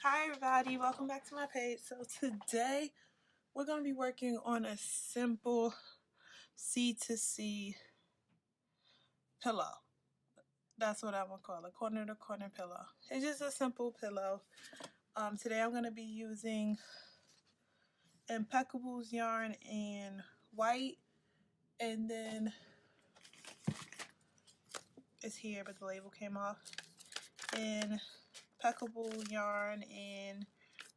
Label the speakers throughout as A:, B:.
A: Hi everybody, welcome back to my page. So today we're going to be working on a simple C2C pillow. That's what I'm going to call it, corner to corner pillow. It's just a simple pillow. Today I'm going to be using Impeccable's yarn in white, and then it's here but the label came off, and Impeccable yarn in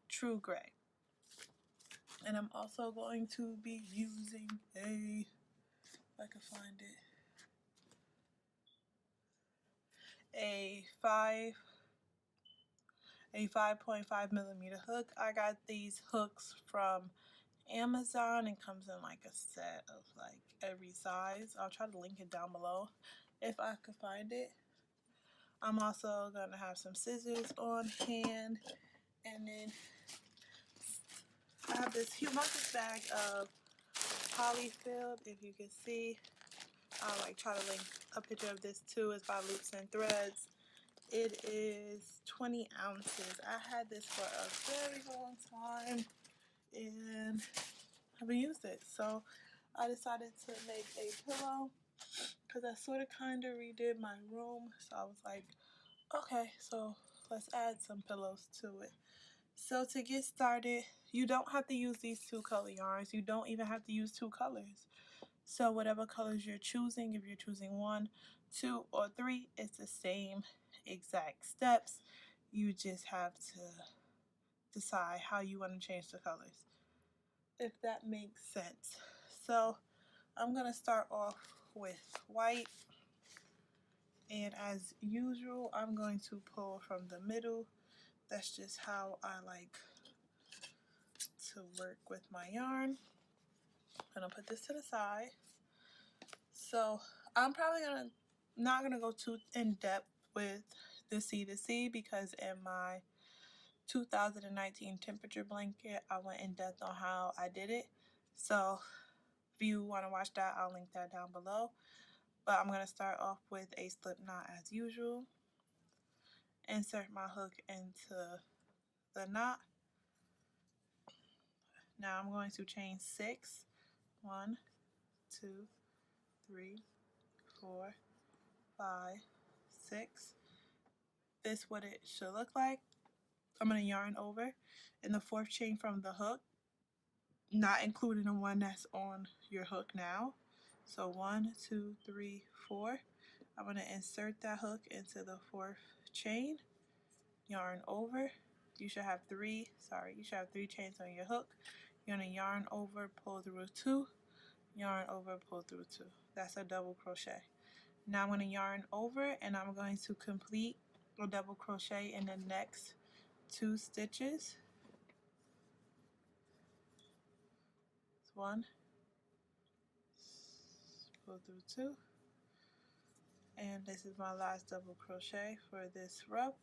A: true gray. And I'm also going to be using if I can find it, a 5.5 millimeter hook. I got these hooks from Amazon and comes in like a set of like every size. I'll try to link it down below if I could find it. I'm also gonna have some scissors on hand, and then I have this humongous bag of polyfill. If you can see, I'll like try to link a picture of this too. It's by Loops and Threads. It is 20 ounces. I had this for a very long time and I haven't used it. So I decided to make a pillow because I sort of kind of redid my room. So I was like, okay, so let's add some pillows to it. So to get started, you don't have to use these two color yarns. You don't even have to use two colors. So whatever colors you're choosing, if you're choosing 1, 2, or 3, it's the same exact steps. You just have to decide how you want to change the colors, if that makes sense. So I'm going to start off with white, and as usual I'm going to pull from the middle. That's just how I like to work with my yarn. I'm going to put this to the side. So I'm probably not gonna go too in depth with the C2C because in my 2019 temperature blanket I went in depth on how I did it. So if you want to watch that, I'll link that down below. But I'm gonna start off with a slip knot as usual. Insert my hook into the knot. Now I'm going to chain 6. 1, 2, 3, 4, 5, 6. This is what it should look like. I'm going to yarn over in the 4th chain from the hook, not including the one that's on your hook now. So 1, 2, 3, 4. I'm going to insert that hook into the 4th chain, yarn over. You should have 3 chains on your hook. You're going to yarn over, pull through 2, yarn over, pull through 2. That's a double crochet. Now I'm going to yarn over and I'm going to complete a double crochet in the next 2 stitches. It's 1, pull through 2, and this is my last double crochet for this row.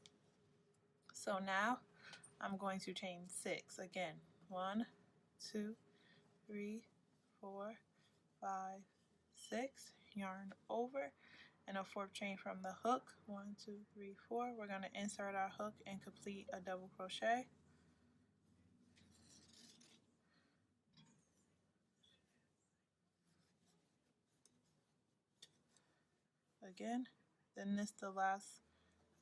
A: So now I'm going to chain 6 again. 1, 2, 3, 4, 5, 6. Yarn over and a 4th chain from the hook. 1, 2, 3, 4. We're going to insert our hook and complete a double crochet. Again, then this is the last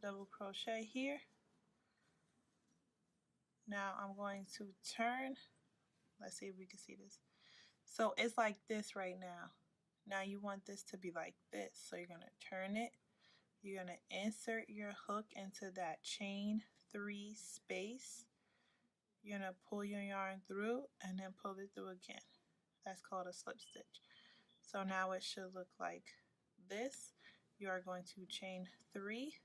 A: double crochet here. Now I'm going to turn. Let's see if we can see this. So it's like this right now. Now you want this to be like this. So you're going to turn it. You're going to insert your hook into that chain 3 space. You're going to pull your yarn through and then pull it through again. That's called a slip stitch. So now it should look like this. You are going to chain 3.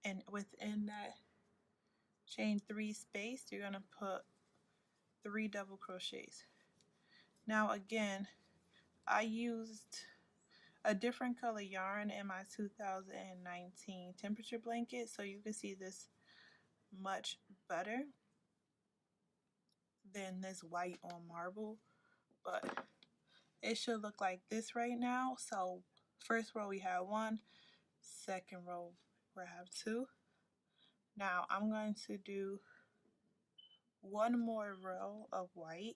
A: And within that chain 3 space, you're going to put 3 double crochets. Now again, I used a different color yarn in my 2019 temperature blanket, so you can see this much better than this white on marble, but it should look like this right now. So first row we have 1, second row where I have 2. Now I'm going to do one more row of white.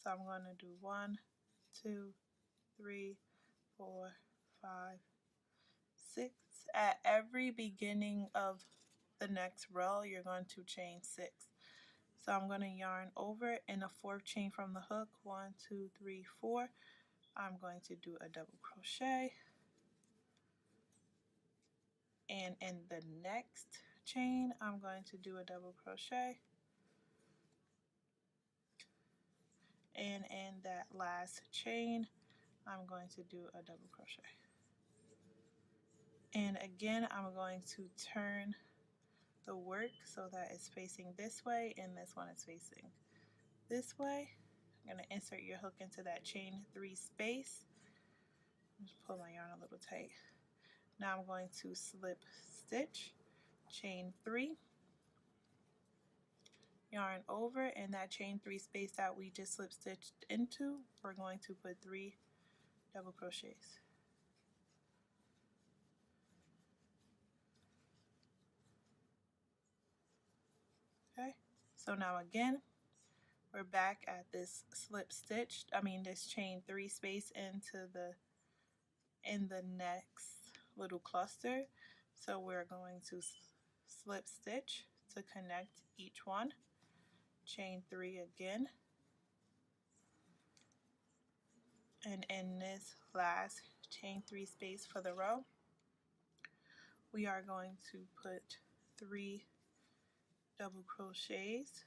A: So I'm going to do 1, 2, 3, 4, 5, 6. At every beginning of the next row, you're going to chain 6. So I'm going to yarn over in a 4th chain from the hook. 1, 2, 3, 4. I'm going to do a double crochet. And in the next chain, I'm going to do a double crochet. And in that last chain, I'm going to do a double crochet. And again, I'm going to turn the work so that it's facing this way and this one is facing this way. I'm going to insert your hook into that chain 3 space. Just pull my yarn a little tight. Now I'm going to slip stitch, chain 3, yarn over, and that chain 3 space that we just slip stitched into, we're going to put 3 double crochets. Okay, so now again, we're back at this this chain 3 space in the next little cluster. So we're going to slip stitch to connect each one, chain 3 again, and in this last chain 3 space for the row, we are going to put 3 double crochets,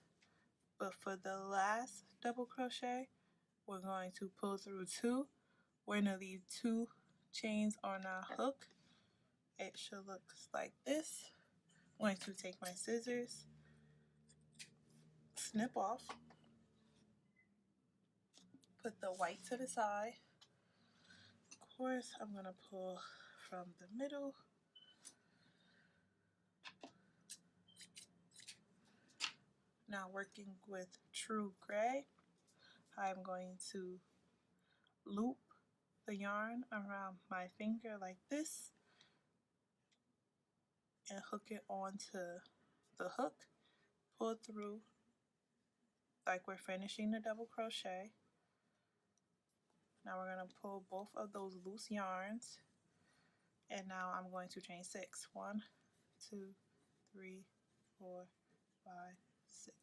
A: but for the last double crochet, we're going to pull through 2. We're going to leave 2 chains on our hook. It should look like this. I'm going to take my scissors, snip off, put the white to the side. Of course, I'm going to pull from the middle. Now working with true gray, I'm going to loop the yarn around my finger like this and hook it onto the hook, pull through like we're finishing the double crochet. Now we're going to pull both of those loose yarns, and now I'm going to chain 6. 1, 2, 3, 4, 5, 6.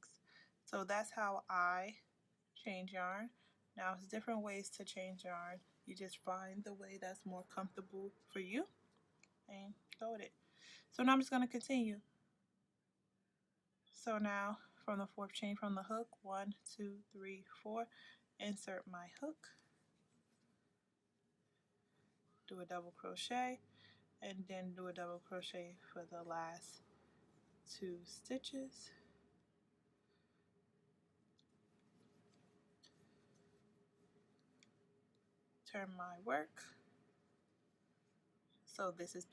A: So that's how I change yarn. Now there's different ways to change yarn. You just find the way that's more comfortable for you and go with it. So now I'm just going to continue. So now from the 4th chain from the hook, 1, 2, 3, 4, insert my hook, do a double crochet, and then do a double crochet for the last 2 stitches. Turn my work. So this is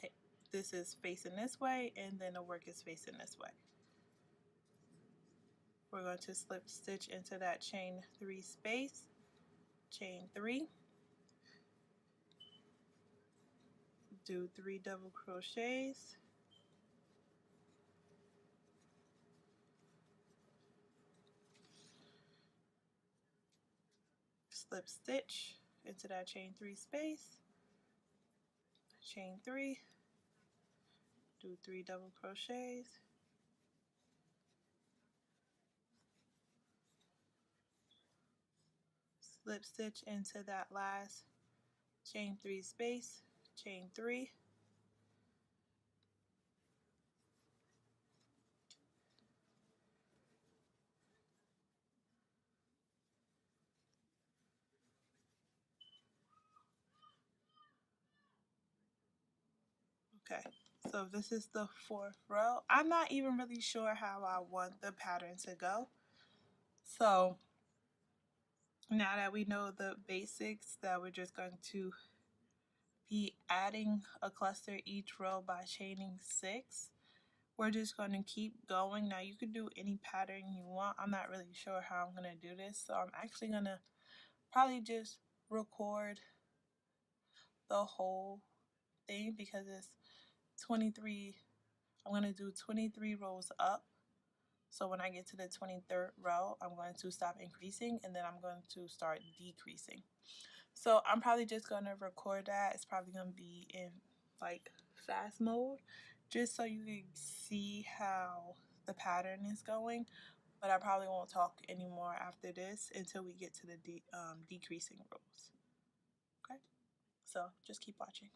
A: facing this way, and then the work is facing this way. We're going to slip stitch into that chain 3 space, chain 3, do 3 double crochets, slip stitch into that chain 3 space, chain 3, do 3 double crochets, slip stitch into that last chain 3 space, chain 3, okay. So this is the 4th row. I'm not even really sure how I want the pattern to go. So now that we know the basics, that we're just going to be adding a cluster each row by chaining 6. We're just going to keep going. Now you could do any pattern you want. I'm not really sure how I'm going to do this, so I'm actually going to probably just record the whole thing because 23, I'm going to do 23 rows up. So when I get to the 23rd row, I'm going to stop increasing and then I'm going to start decreasing. So I'm probably just going to record that. It's probably going to be in like fast mode just so you can see how the pattern is going. But I probably won't talk anymore after this until we get to the decreasing rows. Okay, so just keep watching.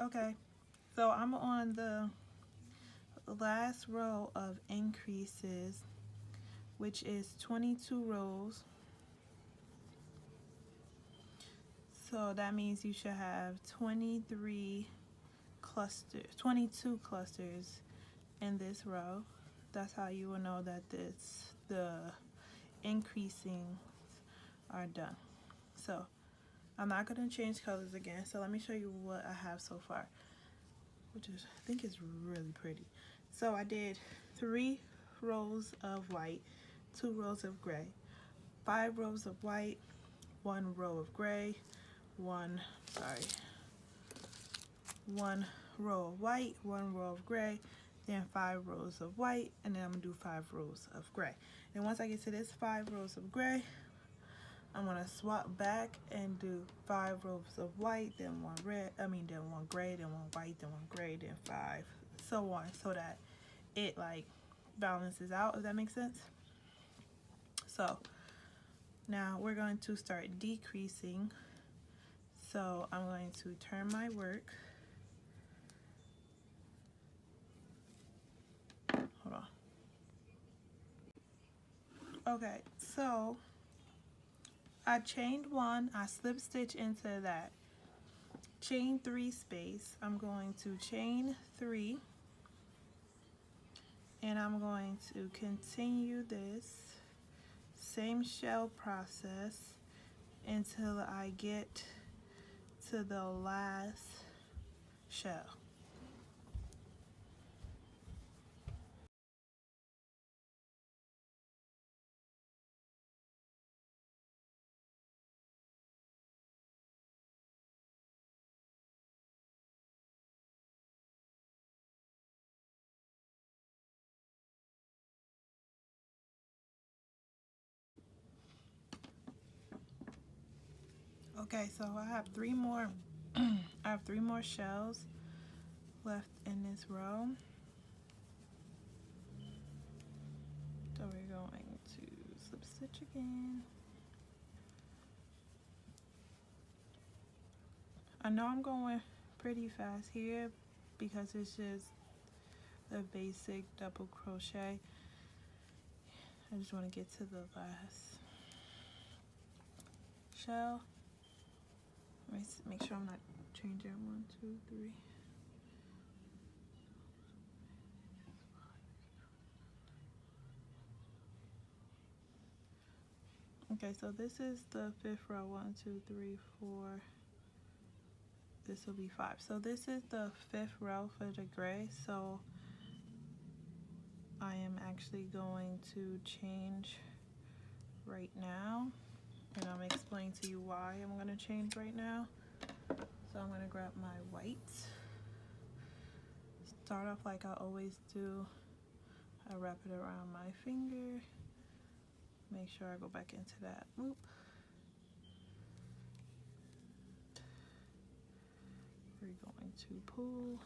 A: Okay, so I'm on the last row of increases, which is 22 rows. So that means you should have 23 22 clusters in this row. That's how you will know that the increasing are done. So I'm not going to change colors again. So let me show you what I have so far, which is, I think is really pretty. So I did 3 rows of white, 2 rows of gray, 5 rows of white, 1 row of gray, one row of white, 1 row of gray, then 5 rows of white, and then I'm gonna do 5 rows of gray. And once I get to this 5 rows of gray, I'm gonna swap back and do 5 rows of white, then 1 red, then 1 gray, then 1 white, then 1 gray, then 5, so on, so that it like balances out, if that makes sense. So now we're going to start decreasing. So I'm going to turn my work. Hold on. Okay, so I chained 1, I slip stitch into that chain 3 space. I'm going to chain 3, and I'm going to continue this same shell process until I get to the last shell. Okay, so I have 3 more I have 3 more shells left in this row. So we're going to slip stitch again. I know I'm going pretty fast here because it's just a basic double crochet. I just want to get to the last shell. Let me make sure I'm not changing. 1, 2, 3. Okay, so this is the 5th row. 1, 2, 3, 4. This will be 5. So this is the 5th row for the gray. So I am actually going to change right now, and I'm going to explain to you why I'm going to change right now. So I'm going to grab my white, start off like I always do. I wrap it around my finger, make sure I go back into that loop. We're going to pull.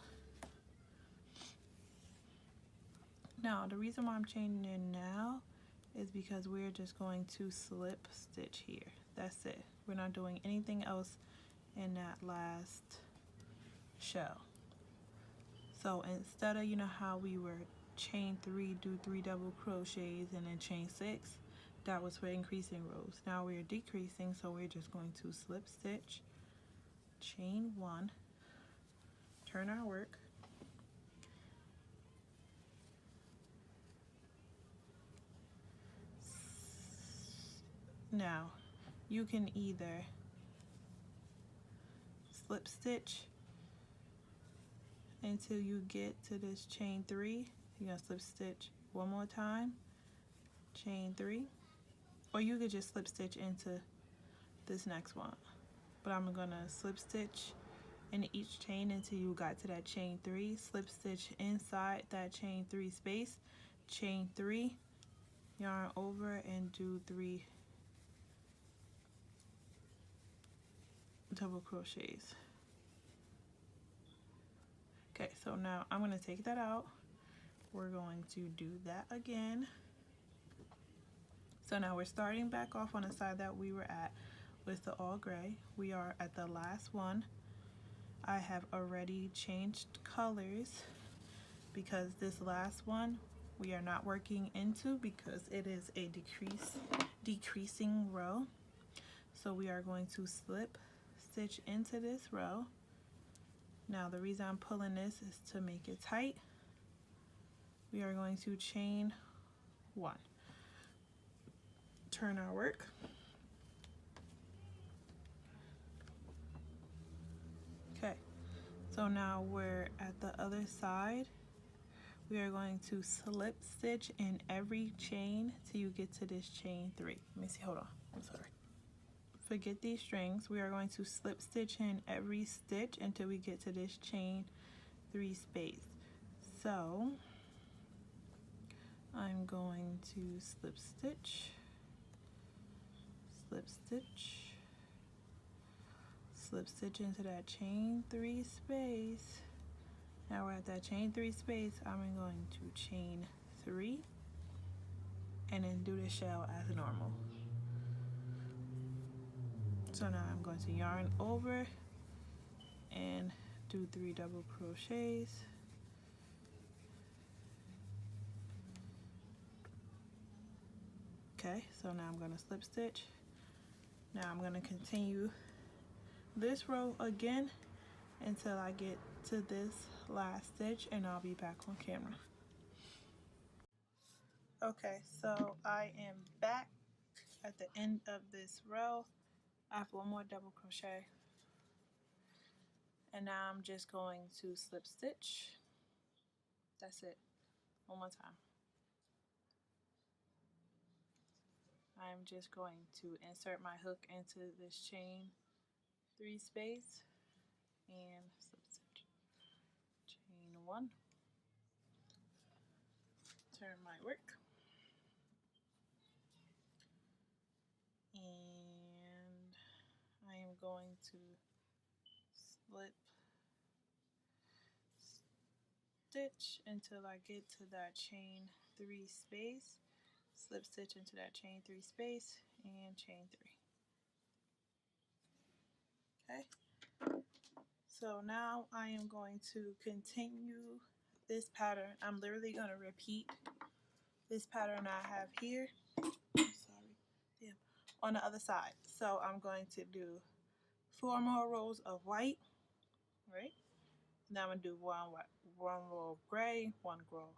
A: Now the reason why I'm changing it now is because we're just going to slip stitch here. That's it. We're not doing anything else in that last shell. So instead of, you know how we were chain 3, do 3 double crochets and then chain 6, that was for increasing rows. Now we're decreasing, so we're just going to slip stitch, chain 1, turn our work, now you can either slip stitch until you get to this chain 3. You're gonna slip stitch 1 more time, chain 3, or you could just slip stitch into this next one. But I'm gonna slip stitch in each chain until you got to that chain 3, slip stitch inside that chain 3 space, chain 3, yarn over, and do 3 double crochets. Okay, so now I'm going to take that out. We're going to do that again. So now we're starting back off on the side that we were at with the all gray. We are at the last one. I have already changed colors because this last one we are not working into because it is a decreasing row. So we are going to slip stitch into this row, Now the reason I'm pulling this is to make it tight. We are going to chain 1. Turn our work. Okay, so now we're at the other side. We are going to slip stitch in every chain till you get to this chain 3. Let me see, hold on, I'm sorry. Forget these strings. We are going to slip stitch in every stitch until we get to this chain 3 space. So I'm going to slip stitch, slip stitch, slip stitch into that chain 3 space. Now we're at that chain 3 space. I'm going to chain 3 and then do the shell as normal. So now I'm going to yarn over and do 3 double crochets. Okay, so now I'm going to slip stitch. Now I'm going to continue this row again until I get to this last stitch, and I'll be back on camera. Okay, so I am back at the end of this row. I have 1 more double crochet, and now I'm just going to slip stitch. That's it. One more time. I'm just going to insert my hook into this chain 3 space and slip stitch. Chain 1. Turn my work. And I am going to slip stitch until I get to that chain 3 space. Slip stitch into that chain 3 space and chain 3. Okay, so now I am going to continue this pattern. I'm literally going to repeat this pattern I have here. Sorry, damn, on the other side. So I'm going to do 4 more rows of white, right? Now I'm going to do one row of gray, one row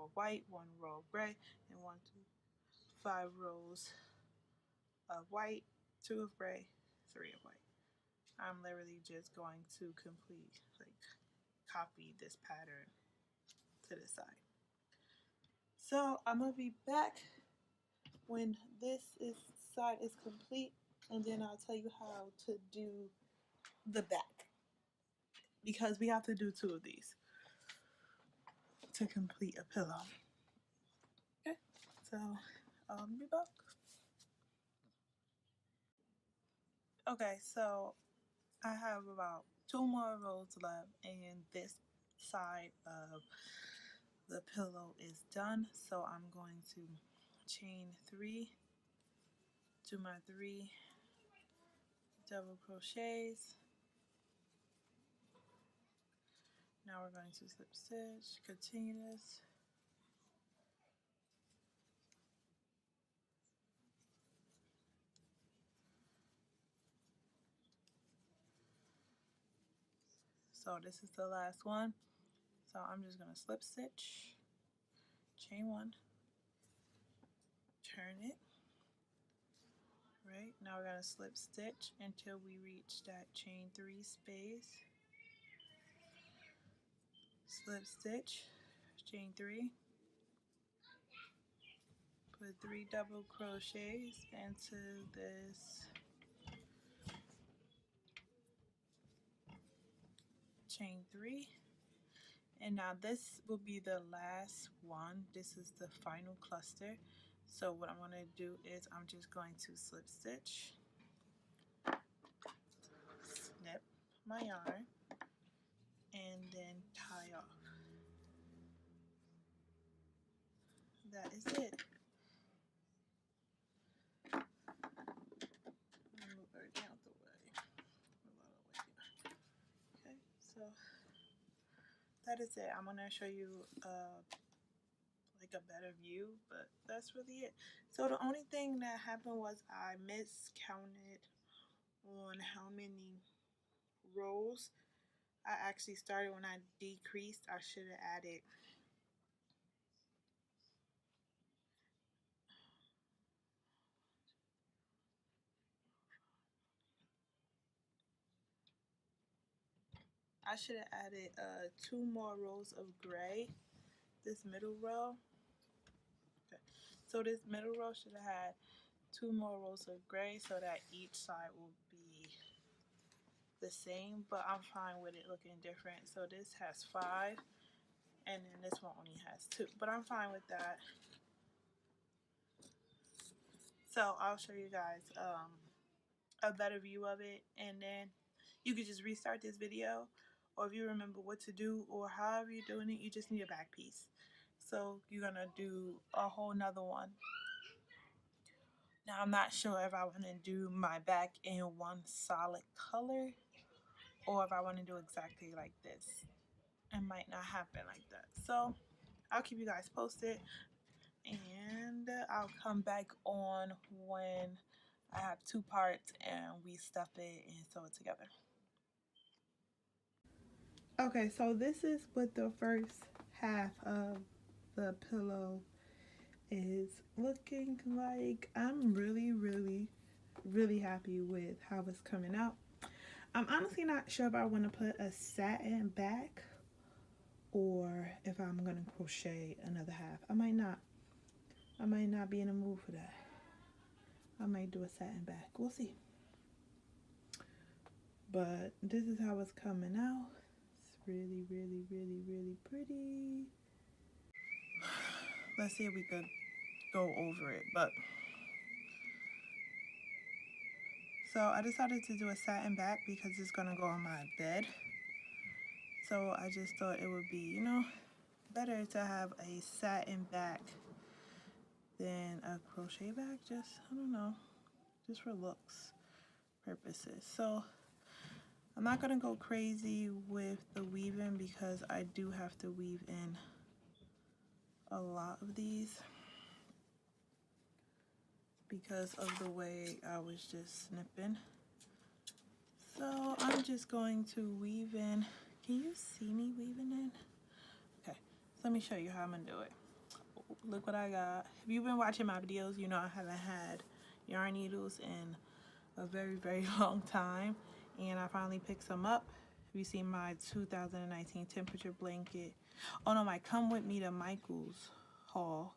A: of white, 1 row of gray, and 1, 2, 5 rows of white, 2 of gray, 3 of white. I'm literally just going to complete, like, copy this pattern to the side. So I'm gonna be back when side is complete, and then I'll tell you how to do the back, because we have to do 2 of these to complete a pillow. Okay, so I'll be back. Okay, so I have about 2 more rows left, and this side of the pillow is done. So I'm going to chain 3, do my 3 double crochets. Now we're going to slip stitch, continue this. So this is the last one. So I'm just gonna slip stitch, chain 1, turn it. Right, now we're gonna slip stitch until we reach that chain 3 space. Slip stitch, chain 3. Put 3 double crochets into this chain 3. And now this will be the last one. This is the final cluster. So what I'm going to do is I'm just going to slip stitch, snip my yarn, and then tie off. That is it. Move everything out the way. Okay, so that is it. I'm going to show you like a better view, but that's really it. So the only thing that happened was I miscounted on how many rows I actually started when I decreased. I should have added two more rows of gray. This middle row. Okay. So this middle row should have had 2 more rows of gray so that each side will be the same, but I'm fine with it looking different. So this has 5 and then this one only has 2, but I'm fine with that. So I'll show you guys a better view of it, and then you could just restart this video, or if you remember what to do or however you're doing it, you just need a back piece. So you're gonna do a whole nother one. Now I'm not sure if I want to do my back in one solid color or if I want to do exactly like this. It might not happen like that. So I'll keep you guys posted, and I'll come back on when I have 2 parts and we stuff it and sew it together. Okay, so this is what the first half of the pillow is looking like. I'm really happy with how it's coming out. I'm honestly not sure if I want to put a satin back or if I'm going to crochet another half. I might not be in the mood for that. I might do a satin back. We'll see. But this is how it's coming out. It's really pretty. Let's see if we could go over it. But so I decided to do a satin back because it's going to go on my bed. So I just thought it would be, you know, better to have a satin back than a crochet back. Just, I don't know, just for looks purposes. So I'm not going to go crazy with the weaving because I do have to weave in a lot of these because of the way I was just snipping. So I'm just going to weave in. Can you see me weaving in? Okay, so let me show you how I'm gonna do it. Look what I got. If you've been watching my videos, you know I haven't had yarn needles in a very long time, and I finally picked some up. Have you seen my 2019 temperature blanket? Oh no, my Come With Me to Michael's haul.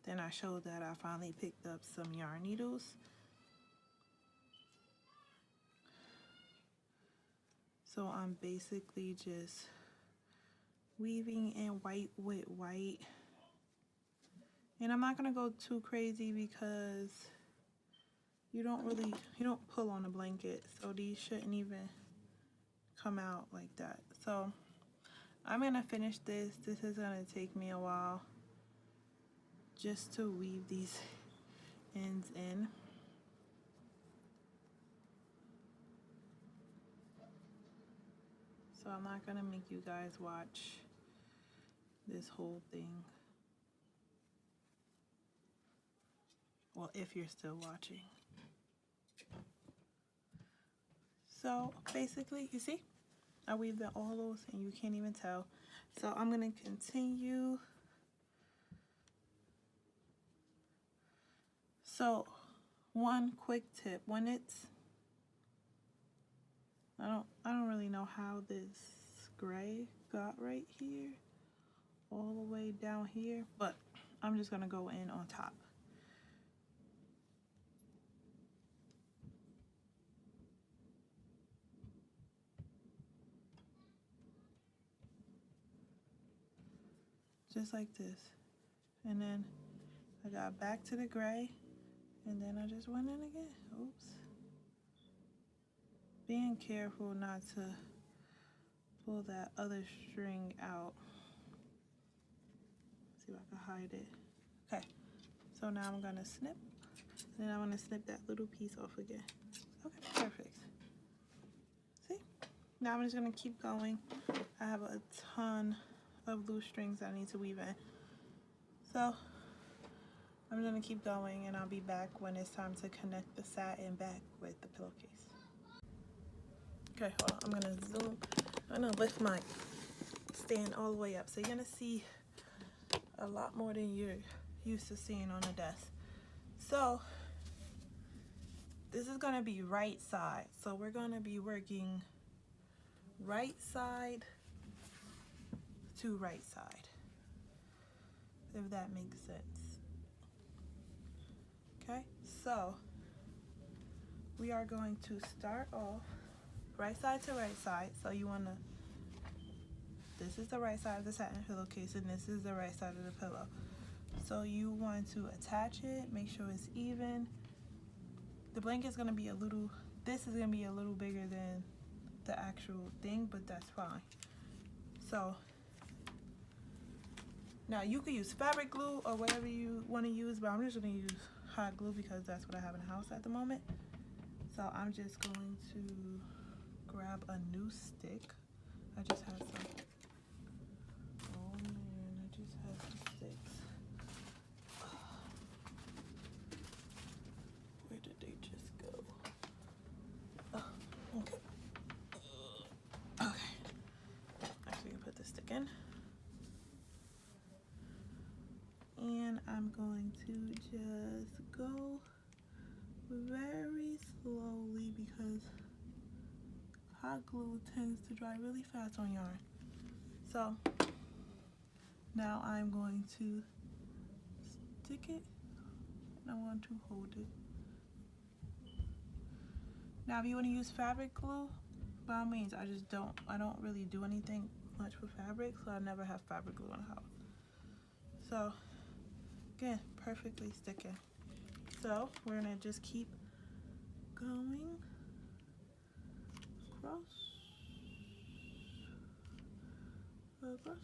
A: Then I showed that I finally picked up some yarn needles. So I'm basically just weaving in white with white. And I'm not gonna go too crazy because you don't pull on a blanket, so these shouldn't even come out like that. So I'm gonna finish this. This is gonna take me a while just to weave these ends in. So I'm not gonna make you guys watch this whole thing. Well, if you're still watching. So basically, you see, I weaved in all those and you can't even tell. So I'm gonna continue. So one quick tip, when it's, I don't really know how this gray got right here, all the way down here, but I'm just gonna go in on top. Just like this. And then I got back to the gray, and then I just went in again. Oops. Being careful not to pull that other string out. See if I can hide it. Okay, so now I'm gonna snip. Then I'm gonna snip that little piece off again. Okay, perfect. See? Now I'm just gonna keep going. I have a ton of loose strings I need to weave in. So I'm gonna keep going and I'll be back when it's time to connect the satin back with the pillowcase. Okay, hold on, I'm gonna zoom I'm gonna lift my stand all the way up, so you're gonna see a lot more than you're used to seeing on a desk. So this is gonna be right side, so we're gonna be working right side to right side, if that makes sense. Okay, so we are going to start off right side to right side. So you want to, this is the right side of the satin pillowcase and this is the right side of the pillow. So you want to attach it, make sure it's even. The blanket is going to be a little, this is going to be a little bigger than the actual thing, but that's fine. So now you could use fabric glue or whatever you want to use, but I'm just going to use hot glue because that's what I have in the house at the moment. So I'm just going to grab a new stick. I just had some. Oh man, I just had some sticks. Where did they just go? Oh, okay. Okay. Actually, I'll put the stick in. And I'm going to just go very slowly because hot glue tends to dry really fast on yarn. So now I'm going to stick it and I want to hold it. Now if you want to use fabric glue, by all means, I don't really do anything much with fabric, so I never have fabric glue in the house. So again, perfectly sticking. So we're gonna just keep going across, across.